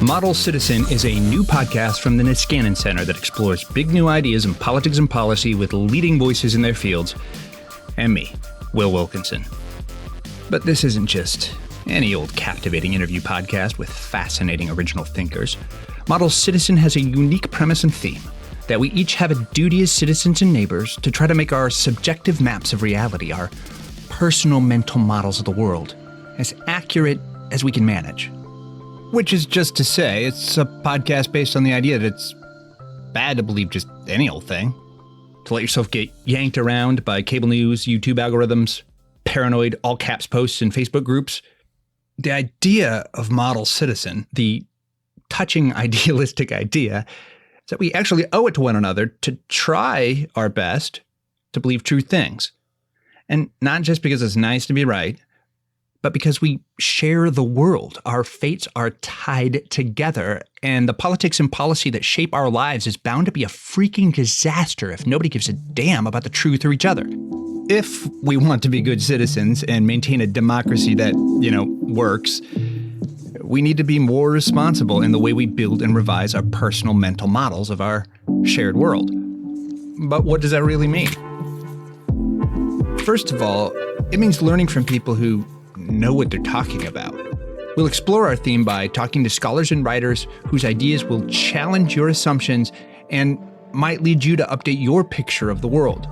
Model Citizen is a new podcast from the Niskanen Center that explores big new ideas in politics and policy with leading voices in their fields, and me, Will Wilkinson. But this isn't just any old captivating interview podcast with fascinating original thinkers. Model Citizen has a unique premise and theme, that we each have a duty as citizens and neighbors to try to make our subjective maps of reality, our personal mental models of the world, as accurate as we can manage. Which is just to say, it's a podcast based on the idea that it's bad to believe just any old thing. To let yourself get yanked around by cable news, YouTube algorithms, paranoid all caps posts in Facebook groups. The idea of Model Citizen, the touching idealistic idea, is that we actually owe it to one another to try our best to believe true things. And not just because it's nice to be right, but because we share the world. Our fates are tied together, and the politics and policy that shape our lives is bound to be a freaking disaster if nobody gives a damn about the truth or each other. If we want to be good citizens and maintain a democracy that, works, we need to be more responsible in the way we build and revise our personal mental models of our shared world. But what does that really mean? First of all, it means learning from people who know what they're talking about. We'll explore our theme by talking to scholars and writers whose ideas will challenge your assumptions and might lead you to update your picture of the world.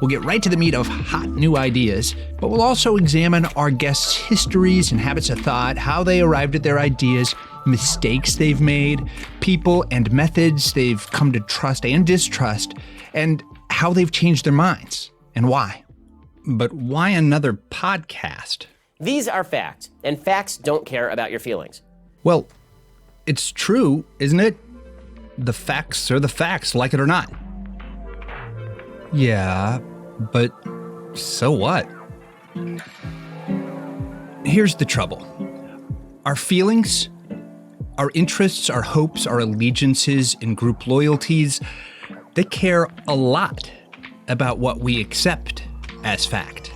We'll get right to the meat of hot new ideas, but we'll also examine our guests' histories and habits of thought, how they arrived at their ideas, mistakes they've made, people and methods they've come to trust and distrust, and how they've changed their minds and why. But why another podcast? These are facts, and facts don't care about your feelings. Well, it's true, isn't it? The facts are the facts, like it or not. Yeah, but so what? Here's the trouble. Our feelings, our interests, our hopes, our allegiances, and group loyalties, they care a lot about what we accept as fact.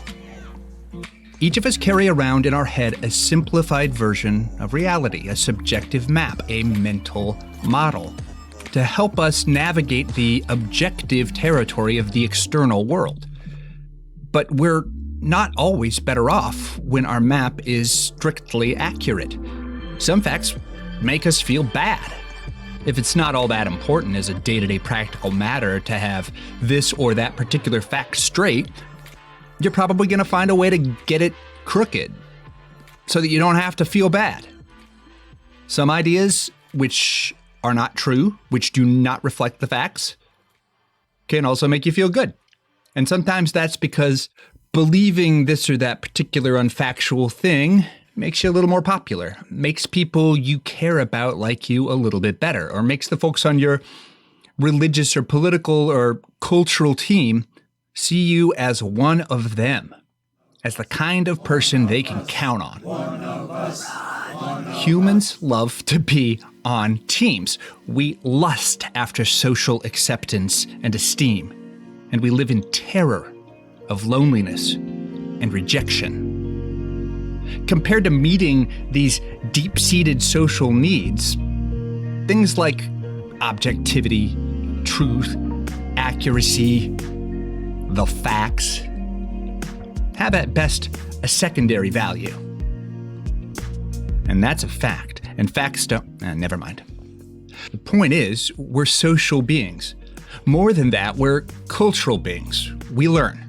Each of us carry around in our head a simplified version of reality, a subjective map, a mental model, to help us navigate the objective territory of the external world. But we're not always better off when our map is strictly accurate. Some facts make us feel bad. If it's not all that important as a day-to-day practical matter to have this or that particular fact straight, you're probably going to find a way to get it crooked so that you don't have to feel bad. Some ideas which are not true, which do not reflect the facts, can also make you feel good. And sometimes that's because believing this or that particular unfactual thing makes you a little more popular, makes people you care about like you a little bit better, or makes the folks on your religious or political or cultural team see you as one of them, as the kind of person they can count on. One of us. Humans love to be on teams. We lust after social acceptance and esteem, and we live in terror of loneliness and rejection. Compared to meeting these deep-seated social needs, things like objectivity, truth, accuracy, the facts, have at best a secondary value. And that's a fact. And facts don't, never mind. The point is, we're social beings. More than that, we're cultural beings. We learn.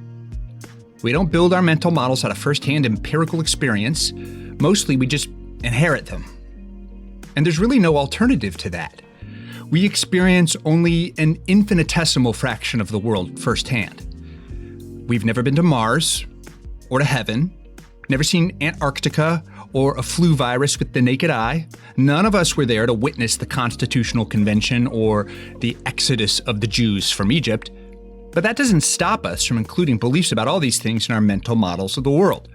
We don't build our mental models out of firsthand empirical experience. Mostly we just inherit them. And there's really no alternative to that. We experience only an infinitesimal fraction of the world firsthand. We've never been to Mars or to heaven, never seen Antarctica or a flu virus with the naked eye. None of us were there to witness the Constitutional Convention or the exodus of the Jews from Egypt. But that doesn't stop us from including beliefs about all these things in our mental models of the world.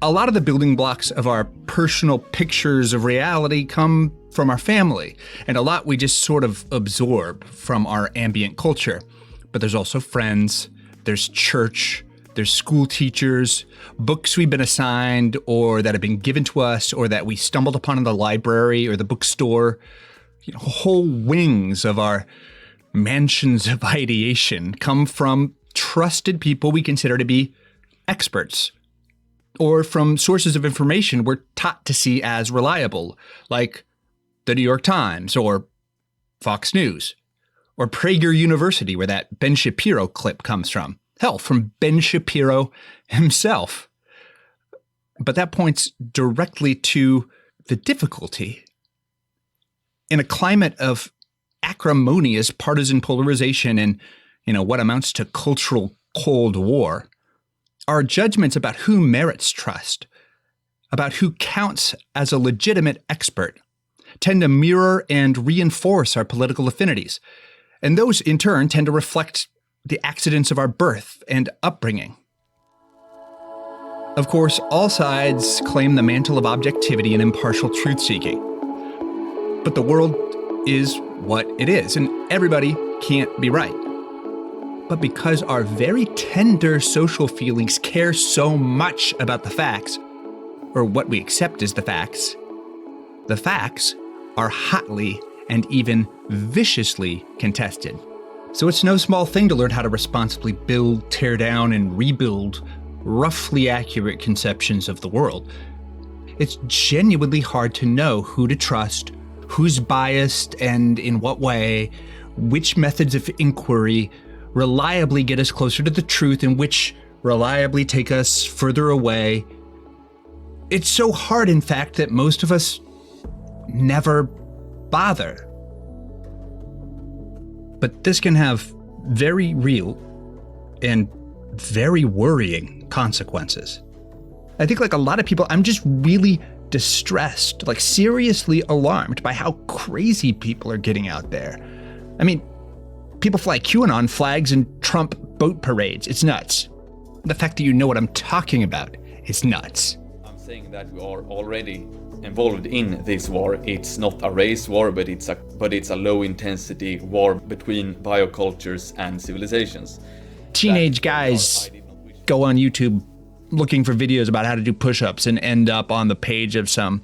A lot of the building blocks of our personal pictures of reality come from our family, and a lot we just sort of absorb from our ambient culture. But there's also friends, there's church, There's school teachers, books we've been assigned or that have been given to us or that we stumbled upon in the library or the bookstore. Whole wings of our mansions of ideation come from trusted people we consider to be experts, or from sources of information we're taught to see as reliable, like the New York Times or Fox News, or Prager University, where that Ben Shapiro clip comes from. Hell, from Ben Shapiro himself. But that points directly to the difficulty. In a climate of acrimonious partisan polarization and, what amounts to cultural Cold War, our judgments about who merits trust, about who counts as a legitimate expert, tend to mirror and reinforce our political affinities. And those, in turn, tend to reflect the accidents of our birth and upbringing. Of course, all sides claim the mantle of objectivity and impartial truth-seeking. But the world is what it is, and everybody can't be right. But because our very tender social feelings care so much about the facts, or what we accept as the facts are hotly and even viciously contested. So it's no small thing to learn how to responsibly build, tear down, and rebuild roughly accurate conceptions of the world. It's genuinely hard to know who to trust, who's biased and in what way, which methods of inquiry reliably get us closer to the truth and which reliably take us further away. It's so hard, in fact, that most of us never bother. But this can have very real and very worrying consequences. I think like a lot of people, I'm just really distressed, like seriously alarmed by how crazy people are getting out there. I mean, people fly QAnon flags and Trump boat parades. It's nuts. The fact that you know what I'm talking about is nuts. I'm saying that we are already involved in this war. It's not a race war, but it's a low intensity war between biocultures and civilizations. Teenage guys go on YouTube looking for videos about how to do push-ups and end up on the page of some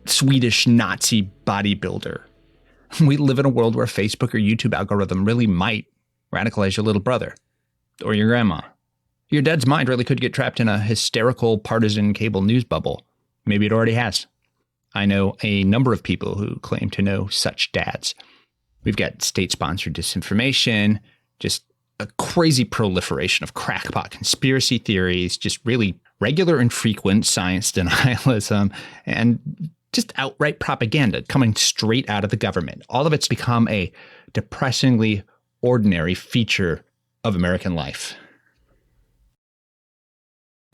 Swedish Nazi bodybuilder. We live in a world where Facebook or YouTube algorithm really might radicalize your little brother or your grandma. Your dad's mind really could get trapped in a hysterical partisan cable news bubble. Maybe it already has. I know a number of people who claim to know such dads. We've got state-sponsored disinformation, just a crazy proliferation of crackpot conspiracy theories, just really regular and frequent science denialism, and just outright propaganda coming straight out of the government. All of it's become a depressingly ordinary feature of American life.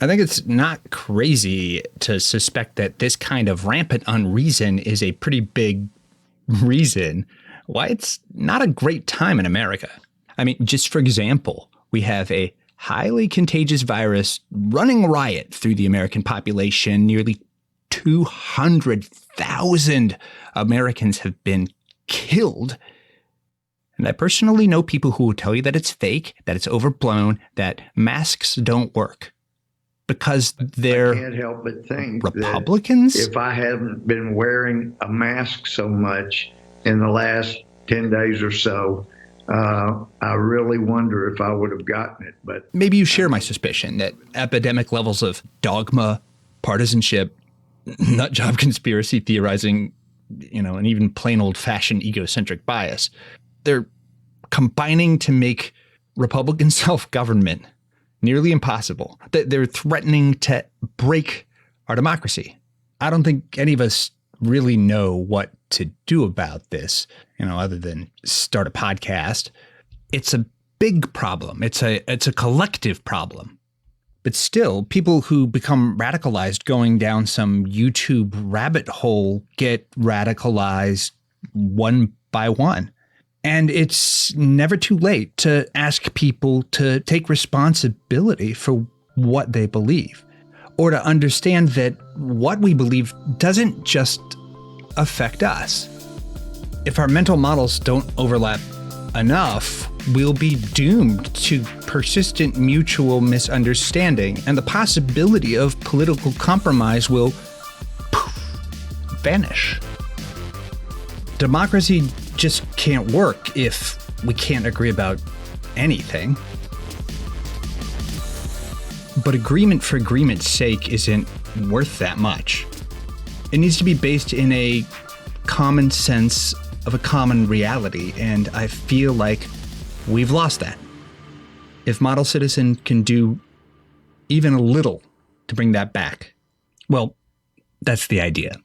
I think it's not crazy to suspect that this kind of rampant unreason is a pretty big reason why it's not a great time in America. I mean, just for example, we have a highly contagious virus running riot through the American population. Nearly 200,000 Americans have been killed. And I personally know people who will tell you that it's fake, that it's overblown, that masks don't work. Because they're I can't help but think Republicans? That if I hadn't been wearing a mask so much in the last 10 days or so, I really wonder if I would have gotten it. But maybe you share my suspicion that epidemic levels of dogma, partisanship, nut job conspiracy theorizing, and even plain old-fashioned egocentric bias, they're combining to make Republican self-government nearly impossible. They're threatening to break our democracy. I don't think any of us really know what to do about this, other than start a podcast. It's a big problem. It's a collective problem. But still, people who become radicalized going down some YouTube rabbit hole get radicalized one by one. And it's never too late to ask people to take responsibility for what they believe, or to understand that what we believe doesn't just affect us. If our mental models don't overlap enough, we'll be doomed to persistent mutual misunderstanding, and the possibility of political compromise will vanish. Democracy just can't work if we can't agree about anything. But agreement for agreement's sake isn't worth that much. It needs to be based in a common sense of a common reality, and I feel like we've lost that. If Model Citizen can do even a little to bring that back, well, that's the idea.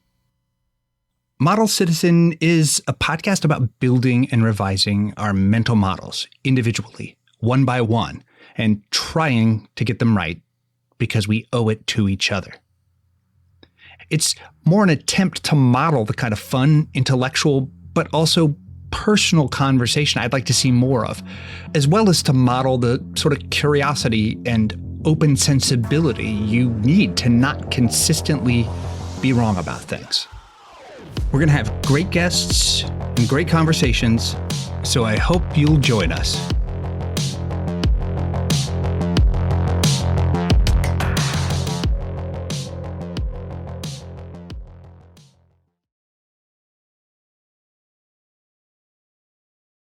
Model Citizen is a podcast about building and revising our mental models individually, one by one, and trying to get them right because we owe it to each other. It's more an attempt to model the kind of fun, intellectual, but also personal conversation I'd like to see more of, as well as to model the sort of curiosity and open sensibility you need to not consistently be wrong about things. We're going to have great guests and great conversations, so I hope you'll join us.